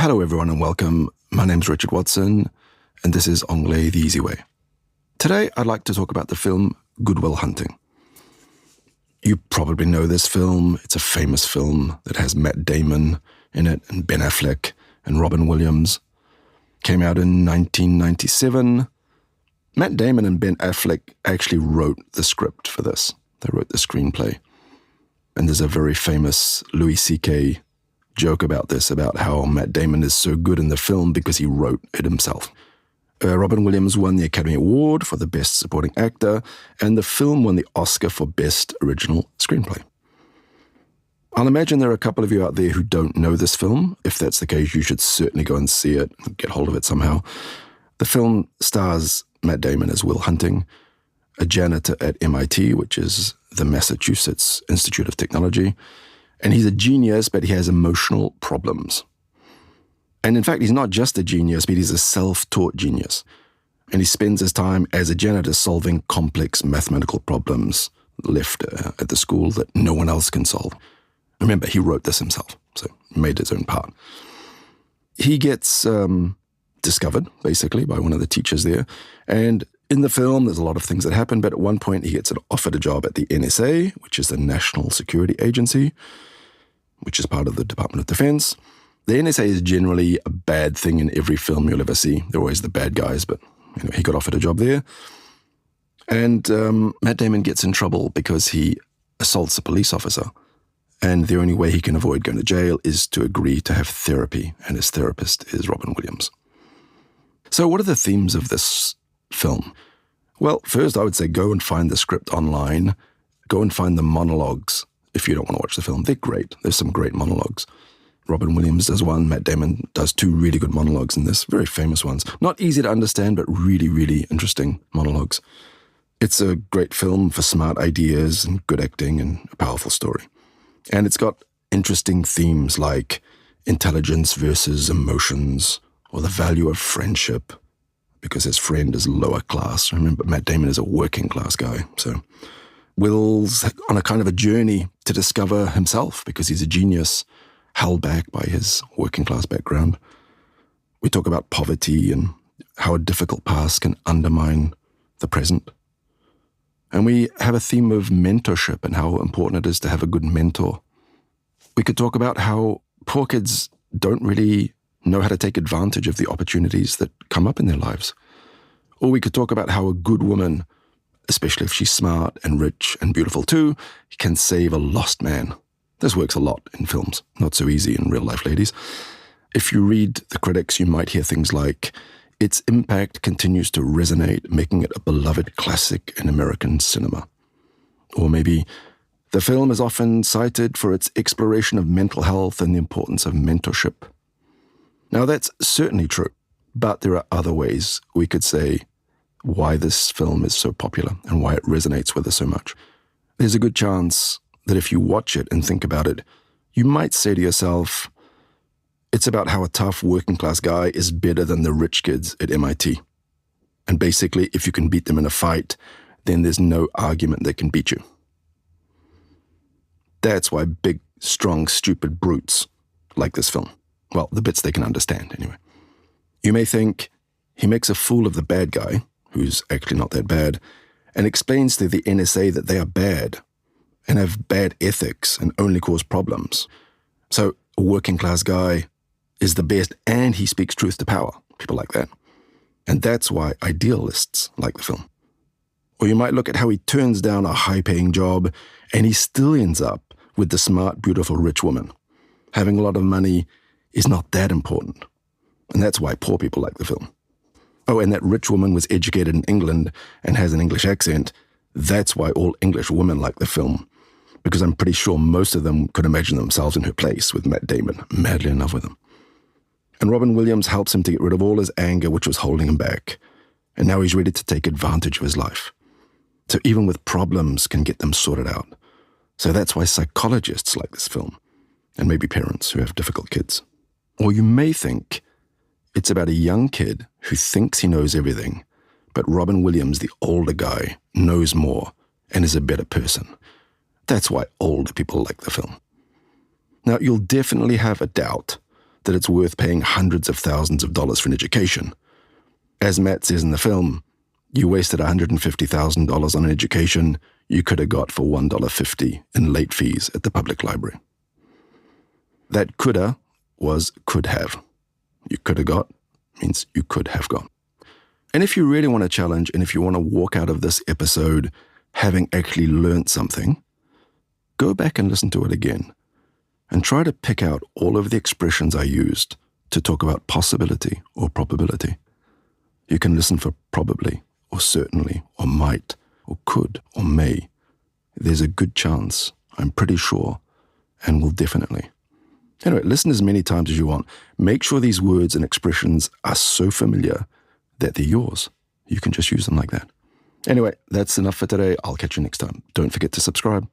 Hello everyone and welcome. My name's Richard Watson and this is Anglais the Easy Way. Today I'd like to talk about the film Good Will Hunting. You probably know this film. It's a famous film that has Matt Damon in it and Ben Affleck and Robin Williams. Came out in 1997. Matt Damon and Ben Affleck actually wrote the script for this. They wrote the screenplay. And there's a very famous Louis C.K. joke about this, about how Matt Damon is so good in the film because he wrote it himself. Robin Williams won the Academy Award for the Best Supporting Actor, and the film won the Oscar for Best Original Screenplay. I'll imagine there are a couple of you out there who don't know this film. If that's the case, you should certainly go and see it, get hold of it somehow. The film stars Matt Damon as Will Hunting, a janitor at MIT, which is the Massachusetts Institute of Technology. And he's a genius, but he has emotional problems. And in fact, he's not just a genius, but he's a self-taught genius. And he spends his time as a janitor solving complex mathematical problems left at the school that no one else can solve. Remember, he wrote this himself, so he made his own part. He gets discovered, basically, by one of the teachers there. And in the film, there's a lot of things that happen, but at one point he gets offered a job at the NSA, which is the National Security Agency, which is part of the Department of Defense. The NSA is generally a bad thing in every film you'll ever see. They're always the bad guys, but he got offered a job there. And Matt Damon gets in trouble because he assaults a police officer. And the only way he can avoid going to jail is to agree to have therapy, and his therapist is Robin Williams. So what are the themes of this film? Well, first I would say go and find the script online. Go and find the monologues if you don't want to watch the film. They're great. There's some great monologues. Robin Williams does one. Matt Damon does two really good monologues in this, very famous ones. Not easy to understand, but really, really interesting monologues. It's a great film for smart ideas and good acting and a powerful story. And it's got interesting themes like intelligence versus emotions, or the value of friendship, because his friend is lower class. Remember, Matt Damon is a working class guy. So Will's on a kind of a journey to discover himself because he's a genius, held back by his working class background. We talk about poverty and how a difficult past can undermine the present. And we have a theme of mentorship and how important it is to have a good mentor. We could talk about how poor kids don't really know how to take advantage of the opportunities that come up in their lives. Or we could talk about how a good woman, especially if she's smart and rich and beautiful too, can save a lost man. This works a lot in films, not so easy in real life, ladies. If you read the critics, you might hear things like, its impact continues to resonate, making it a beloved classic in American cinema. Or maybe, the film is often cited for its exploration of mental health and the importance of mentorship. Now that's certainly true, but there are other ways we could say why this film is so popular and why it resonates with us so much. There's a good chance that if you watch it and think about it, you might say to yourself, it's about how a tough working class guy is better than the rich kids at MIT. And basically, if you can beat them in a fight, then there's no argument that can beat you. That's why big, strong, stupid brutes like this film. Well, the bits they can understand, anyway. You may think he makes a fool of the bad guy, who's actually not that bad, and explains to the NSA that they are bad and have bad ethics and only cause problems. So a working class guy is the best and he speaks truth to power, people like that. And that's why idealists like the film. Or you might look at how he turns down a high-paying job and he still ends up with the smart, beautiful, rich woman. Having a lot of money is not that important. And that's why poor people like the film. Oh, and that rich woman was educated in England and has an English accent. That's why all English women like the film. Because I'm pretty sure most of them could imagine themselves in her place with Matt Damon, madly in love with him. And Robin Williams helps him to get rid of all his anger which was holding him back. And now he's ready to take advantage of his life. So even with problems can get them sorted out. So that's why psychologists like this film. And maybe parents who have difficult kids. Or you may think it's about a young kid who thinks he knows everything, but Robin Williams, the older guy, knows more and is a better person. That's why older people like the film. Now, you'll definitely have a doubt that it's worth paying hundreds of thousands of dollars for an education. As Matt says in the film, you wasted $150,000 on an education you could have got for $1.50 in late fees at the public library. That coulda was could have. You could have got means you could have got. And if you really want to challenge, and if you want to walk out of this episode having actually learned something, go back and listen to it again and try to pick out all of the expressions I used to talk about possibility or probability. You can listen for probably or certainly or might or could or may. There's a good chance, I'm pretty sure, and will definitely. Anyway, listen as many times as you want. Make sure these words and expressions are so familiar that they're yours. You can just use them like that. Anyway, that's enough for today. I'll catch you next time. Don't forget to subscribe.